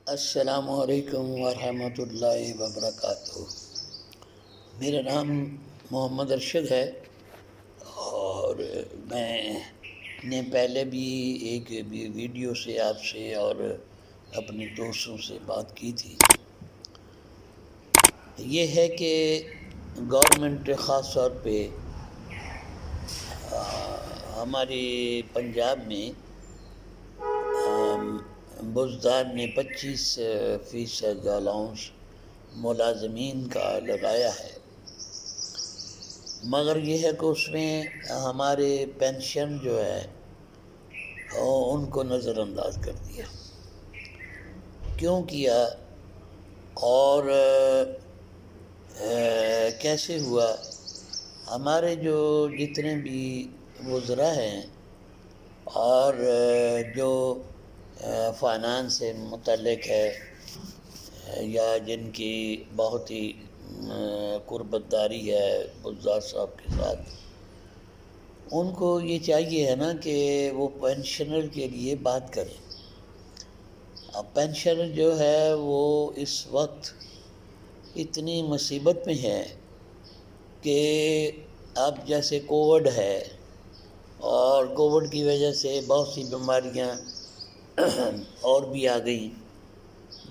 السلام علیکم ورحمۃ اللہ وبرکاتہ۔ میرا نام محمد ارشد ہے اور میں نے پہلے بھی ایک ویڈیو سے آپ سے اور اپنے دوستوں سے بات کی تھی۔ یہ ہے کہ گورنمنٹ خاص طور پہ ہمارے پنجاب میں بزدار نے 25% الاؤنس ملازمین کا لگایا ہے، مگر یہ ہے کہ اس میں ہمارے پینشن جو ہے ان کو نظر انداز کر دیا۔ کیوں کیا اور کیسے ہوا؟ ہمارے جو جتنے بھی وزراء ہیں اور جو فائنانس سے متعلق ہے یا جن کی بہت ہی قربت داری ہے بزدار صاحب کے ساتھ، ان کو یہ چاہیے ہے نا کہ وہ پینشنر کے لیے بات کریں۔ اب پینشنر جو ہے وہ اس وقت اتنی مصیبت میں ہے کہ اب جیسے کووڈ ہے اور کووڈ کی وجہ سے بہت سی بیماریاں اور بھی آ گئیں،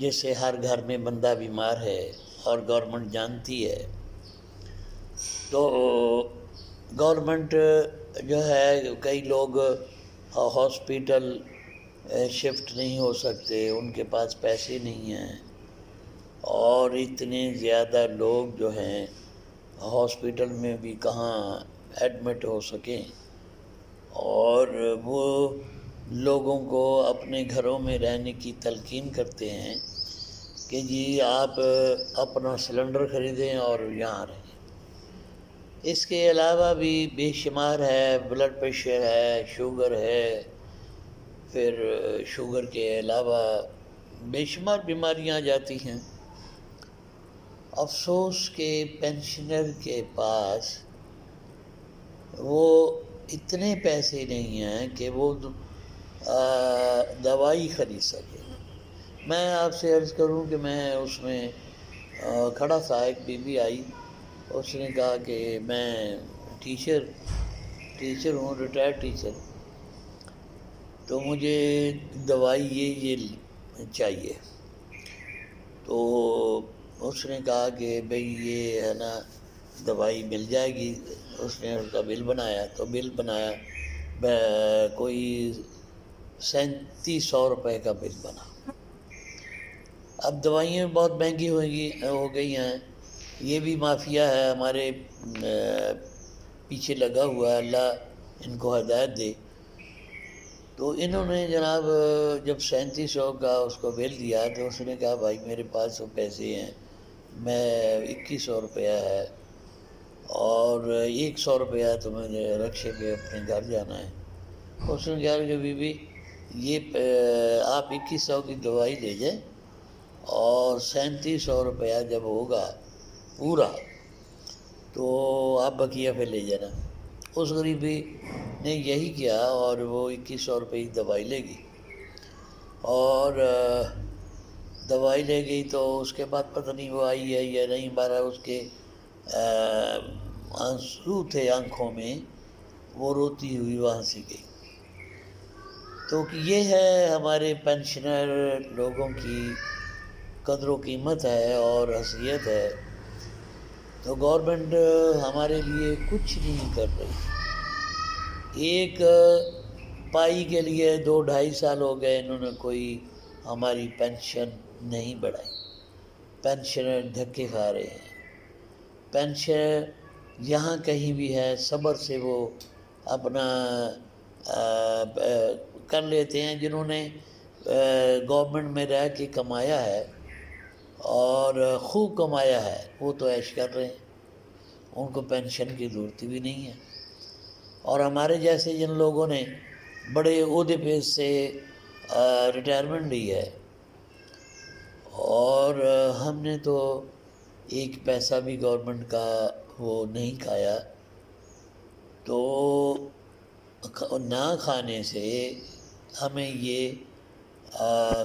جس سے ہر گھر میں بندہ بیمار ہے اور گورنمنٹ جانتی ہے، تو گورنمنٹ جو ہے کئی لوگ ہاسپیٹل شفٹ نہیں ہو سکتے، ان کے پاس پیسے نہیں ہیں، اور اتنے زیادہ لوگ جو ہیں ہاسپیٹل میں بھی کہاں ایڈمٹ ہو سکیں، اور وہ لوگوں کو اپنے گھروں میں رہنے کی تلقین کرتے ہیں کہ جی آپ اپنا سلنڈر خریدیں اور یہاں رہیں۔ اس کے علاوہ بھی بے شمار ہے، بلڈ پریشر ہے، شوگر ہے، پھر شوگر کے علاوہ بے شمار بیماریاں آ جاتی ہیں۔ افسوس کہ پینشنر کے پاس وہ اتنے پیسے نہیں ہیں کہ وہ دوائی خرید سکے۔ میں آپ سے عرض کروں کہ میں اس میں کھڑا تھا، ایک بی بی آئی، اس نے کہا کہ میں ٹیچر ہوں، ریٹائرڈ ٹیچر، تو مجھے دوائی یہ چاہیے۔ تو اس نے کہا کہ بھئی یہ ہے نا دوائی مل جائے گی۔ اس نے اس کا بل بنایا، تو بل بنایا کوئی 3700 روپے کا بل بنا۔ اب دوائیاں بہت مہنگی ہو گئی ہیں، یہ بھی مافیا ہے ہمارے پیچھے لگا ہوا ہے، اللہ ان کو ہدایت دے۔ تو انہوں نے جناب جب 3700 کا اس کو بل دیا تو اس نے کہا بھائی میرے پاس تو پیسے ہیں، میں 2100 روپیہ ہے اور 100 روپیہ تو مجھے رکشے پہ اپنے گھر جانا ہے۔ اس نے کہا کہ بی بی یہ آپ 2100 کی دوائی لے جائیں اور 3700 روپیہ جب ہوگا پورا تو آپ بقیہ پہ لے جانا۔ اس غریبی نے یہی کیا اور وہ 2100 روپے کی دوائی لے گئی، اور دوائی لے گئی تو اس کے بعد پتہ نہیں وہ آئی ہے یا نہیں، بارہ اس کے آنسو تھے آنکھوں میں، وہ روتی ہوئی وہاں سے گئی۔ تو یہ ہے ہمارے پینشنر لوگوں کی قدر و قیمت ہے اور حیثیت ہے۔ تو گورنمنٹ ہمارے لیے کچھ نہیں کر رہی۔ ایک پائی کے لیے 2-2.5 سال ہو گئے انہوں نے کوئی ہماری پینشن نہیں بڑھائی۔ پینشنر دھکے کھا رہے ہیں۔ پینشن یہاں کہیں بھی ہے صبر سے وہ اپنا کر لیتے ہیں، جنہوں نے گورنمنٹ میں رہ کے کمایا ہے اور خوب کمایا ہے، وہ تو عیش کر رہے ہیں، ان کو پینشن کی ضرورت بھی نہیں ہے۔ اور ہمارے جیسے جن لوگوں نے بڑے عہدے پہ سے ریٹائرمنٹ لی ہے اور ہم نے تو ایک پیسہ بھی گورنمنٹ کا وہ نہیں کھایا، تو نہ کھانے سے ہمیں یہ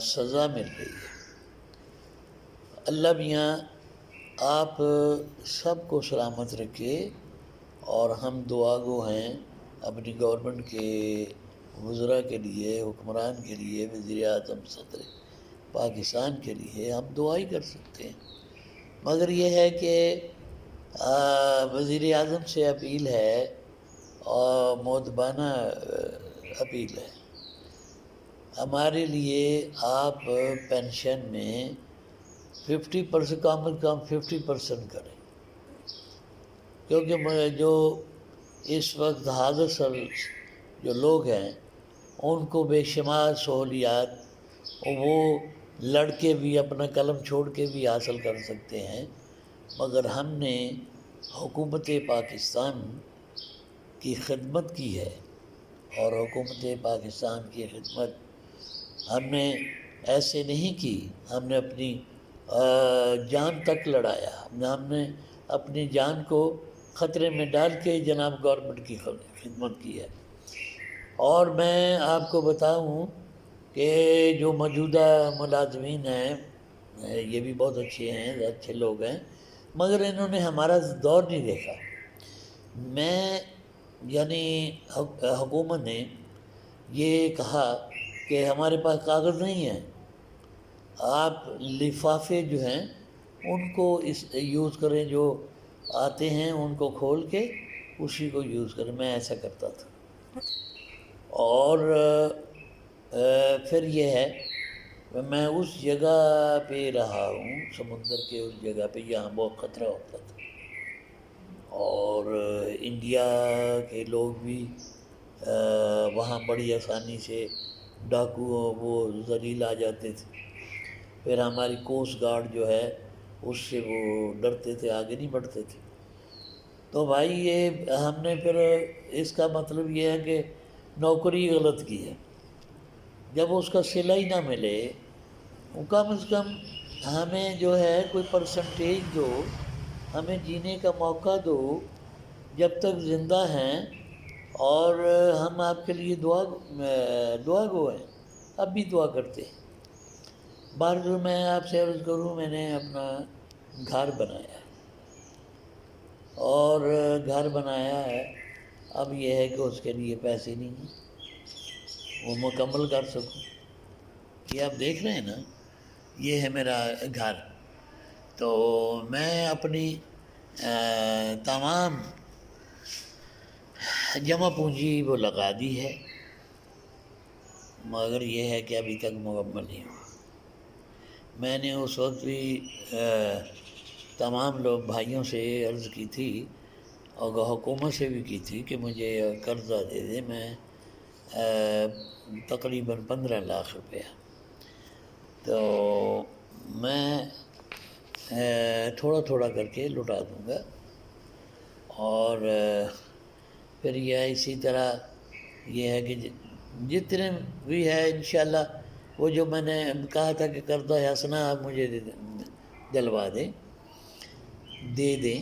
سزا مل رہی ہے۔ اللہ میاں آپ سب کو سلامت رکھے، اور ہم دعا گو ہیں اپنی گورنمنٹ کے وزراء کے لیے، حکمران کے لیے، وزیر اعظم صدر پاکستان کے لیے ہم دعا ہی کر سکتے ہیں۔ مگر یہ ہے کہ وزیر اعظم سے اپیل ہے، اور مؤدبانہ اپیل ہے، ہمارے لیے آپ پینشن میں 50% کم از کم 50% کریں، کیونکہ جو اس وقت حاضر جو لوگ ہیں ان کو بے شمار سہولیات وہ لڑکے بھی اپنا قلم چھوڑ کے بھی حاصل کر سکتے ہیں، مگر ہم نے حکومت پاکستان کی خدمت کی ہے، اور حکومت پاکستان کی خدمت ہم نے ایسے نہیں کی، ہم نے اپنی جان تک لڑایا، ہم نے اپنی جان کو خطرے میں ڈال کے جناب گورنمنٹ کی خدمت کی ہے۔ اور میں آپ کو بتاؤں کہ جو موجودہ ملازمین ہیں یہ بھی بہت اچھے ہیں، اچھے لوگ ہیں، مگر انہوں نے ہمارا دور نہیں دیکھا۔ میں یعنی حکومت نے یہ کہا کہ ہمارے پاس کاغذ نہیں ہیں، آپ لفافے جو ہیں ان کو یوز کریں، جو آتے ہیں ان کو کھول کے اسی کو یوز کریں۔ میں ایسا کرتا تھا، اور پھر یہ ہے میں اس جگہ پہ رہا ہوں، سمندر کے اس جگہ پہ جہاں بہت خطرہ ہوتا تھا، اور انڈیا کے لوگ بھی وہاں بڑی آسانی سے ڈاکو وہ ذلیل آ جاتے تھے، پھر ہماری کوسٹ گارڈ جو ہے اس سے وہ ڈرتے تھے، آگے نہیں بڑھتے تھے۔ تو بھائی یہ ہم نے پھر اس کا مطلب یہ ہے کہ نوکری غلط کی ہے، جب اس کا صلہ ہی نہ ملے، کم از کم ہمیں جو ہے کوئی پرسنٹیج دو، ہمیں جینے کا موقع دو جب تک زندہ ہیں، اور ہم آپ کے لیے دعا گو ہیں، اب بھی دعا کرتے ہیں۔ بہرحال میں آپ سے عرض کروں، میں نے اپنا گھر بنایا ہے، اور گھر بنایا ہے، اب یہ ہے کہ اس کے لیے پیسے نہیں ہیں وہ مکمل کر سکوں۔ یہ آپ دیکھ رہے ہیں نا، یہ ہے میرا گھر، تو میں اپنی تمام جمع پونجی وہ لگا دی ہے، مگر یہ ہے کہ ابھی تک مکمل نہیں ہوا۔ میں نے اس وقت بھی تمام لوگ بھائیوں سے عرض کی تھی، اور حکومت سے بھی کی تھی کہ مجھے قرضہ دے دے، میں تقریباً 15 لاکھ روپیہ، تو میں تھوڑا تھوڑا کر کے لٹا دوں گا، اور پھر یہ اسی طرح یہ ہے کہ جتنے بھی ہے انشاءاللہ، وہ جو میں نے کہا تھا کہ قرضہ حسنہ آپ مجھے دلوا دیں، دے دیں،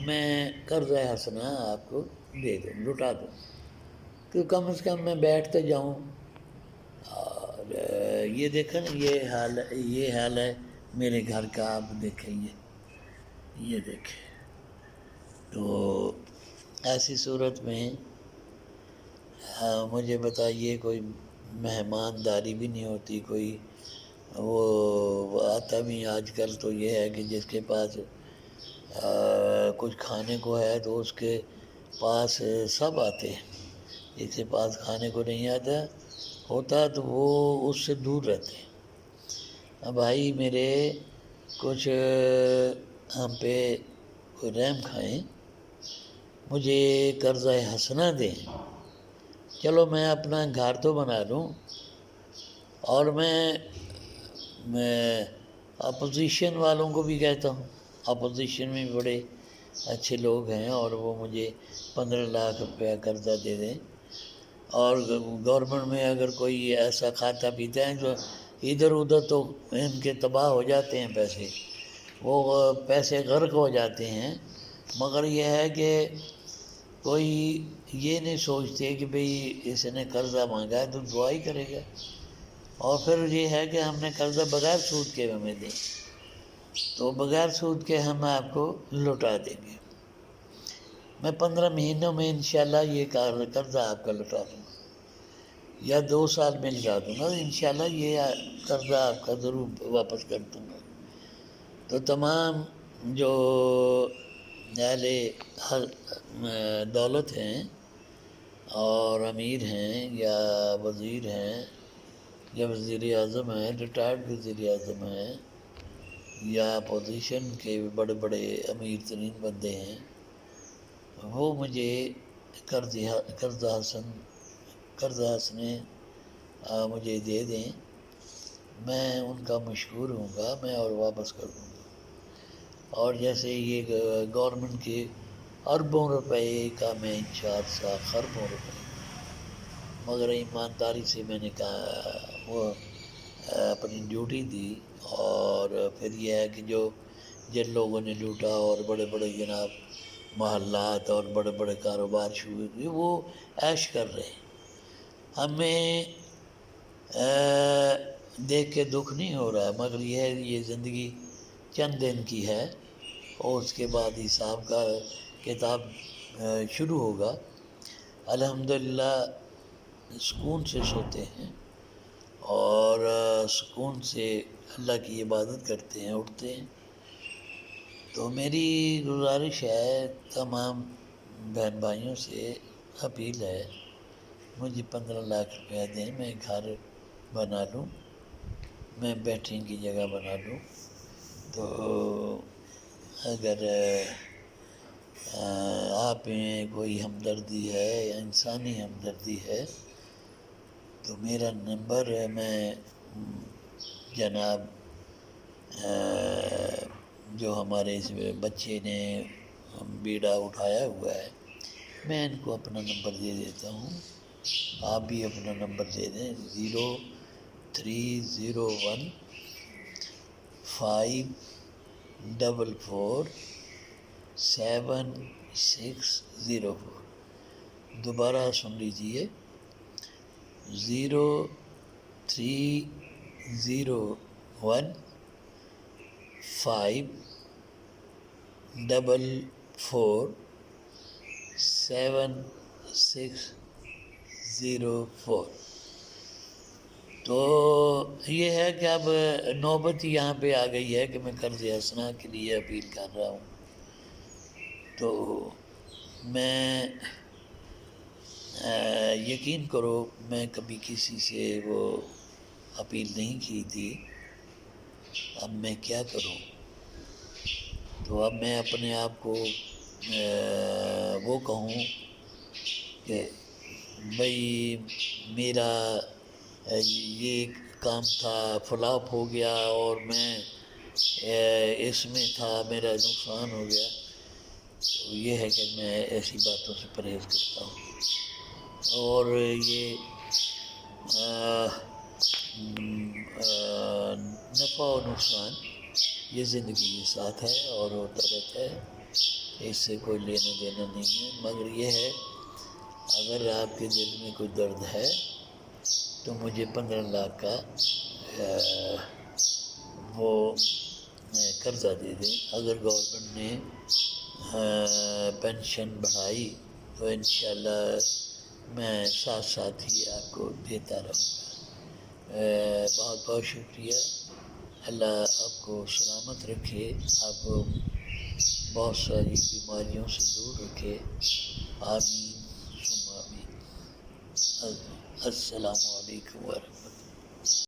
میں قرضہ حسنہ آپ کو دے دوں، لٹا دوں، کہ کم از کم میں بیٹھتے جاؤں۔ اور یہ دیکھیں یہ حال ہے میرے گھر کا، آپ دیکھیں یہ دیکھیں، تو ایسی صورت میں مجھے بتائیے، کوئی مہمانداری بھی نہیں ہوتی، کوئی وہ آتا بھی آج کل تو یہ ہے کہ جس کے پاس کچھ کھانے کو ہے تو اس کے پاس سب آتے ہیں، جس کے پاس کھانے کو نہیں ہوتا تو وہ اس سے دور رہتے ہیں۔ اب بھائی میرے کچھ ہم پہ کوئی رحم کھائیں، مجھے قرضہ حسنہ دیں، چلو میں اپنا گھر تو بنا لوں، اور میں اپوزیشن والوں کو بھی کہتا ہوں، اپوزیشن میں بڑے اچھے لوگ ہیں، اور وہ مجھے 15 لاکھ روپیہ قرضہ دے دیں، اور گورنمنٹ میں اگر کوئی ایسا کھاتا پیتا ہے جو ادھر ادھر تو ان کے تباہ ہو جاتے ہیں پیسے، وہ پیسے غرق ہو جاتے ہیں، مگر یہ ہے کہ کوئی یہ نہیں سوچتے کہ بھئی اس نے قرضہ مانگا ہے تو دعا ہی کرے گا، اور پھر یہ ہے کہ ہم نے قرضہ بغیر سود کے ہمیں دیں۔ تو بغیر سود کے ہم آپ کو لوٹا دیں گے۔ میں 15 مہینوں میں انشاءاللہ یہ قرضہ آپ کا لوٹا دوں گا، یا 2 سال میں لٹا دوں گا، انشاءاللہ یہ قرضہ آپ کا ضرور واپس کر دوں گا۔ تو تمام جو اہل دولت ہیں اور امیر ہیں یا وزیر ہیں یا وزیر اعظم ہیں، ریٹائرڈ وزیر اعظم ہیں، یا اپوزیشن کے بڑے بڑے امیر ترین بندے ہیں، وہ مجھے قرض حسنے مجھے دے دیں، میں ان کا مشکور ہوں گا، میں اور واپس کر دوں گا۔ اور جیسے یہ گورنمنٹ کے اربوں روپے کا میں انچارج تھا، خربوں روپے، مگر ایمانداری سے میں نے کہا وہ اپنی ڈیوٹی دی۔ اور پھر یہ ہے کہ جن لوگوں نے لوٹا اور بڑے بڑے جناب محلات اور بڑے بڑے کاروبار شروع ہوئے، وہ عیش کر رہے ہیں۔ ہمیں دیکھ کے دکھ نہیں ہو رہا، مگر یہ زندگی چند دن کی ہے، اور اس کے بعد حساب کا کتاب شروع ہوگا۔ الحمدللہ سکون سے سوتے ہیں اور سکون سے اللہ کی عبادت کرتے ہیں، اٹھتے ہیں۔ تو میری گزارش ہے تمام بہن بھائیوں سے، اپیل ہے، مجھے 15 لاکھ روپیہ دیں، میں گھر بنا لوں، میں بیٹھنے کی جگہ بنا لوں۔ تو اگر آپ میں کوئی ہمدردی ہے یا انسانی ہمدردی ہے تو میرا نمبر ہے، میں جناب جو ہمارے اس بچے نے بیڑا اٹھایا ہوا ہے، میں ان کو اپنا نمبر دے دیتا ہوں، آپ بھی اپنا نمبر دے دیں، 0301544764۔ دوبارہ سن لیجئے، 0301544764۔ تو یہ ہے کہ اب نوبت یہاں پہ آ گئی ہے کہ میں قرض حسنہ کے لیے اپیل کر رہا ہوں۔ تو میں یقین کرو میں کبھی کسی سے وہ اپیل نہیں کی تھی، اب میں کیا کروں؟ تو اب میں اپنے آپ کو وہ کہوں کہ بھئی میرا یہ کام تھا، فلاپ ہو گیا، اور میں اس میں تھا، میرا نقصان ہو گیا۔ تو یہ ہے کہ میں ایسی باتوں سے پرہیز کرتا ہوں، اور یہ نفع و نقصان یہ زندگی کے ساتھ ہے اور ہوتا رہتا ہے، اس سے کوئی لینا دینا نہیں ہے۔ مگر یہ ہے اگر آپ کے دل میں کوئی درد ہے تو مجھے 15 لاکھ کا وہ قرضہ دے دیں۔ اگر گورنمنٹ نے پینشن بڑھائی تو انشاءاللہ میں ساتھ ساتھ ہی آپ کو دیتا رہوں گا۔ بہت بہت شکریہ، اللہ آپ کو سلامت رکھے، آپ کو بہت ساری بیماریوں سے دور رکھے، آمین ثم آمین۔ السلام علیکم ورحمۃ اللہ۔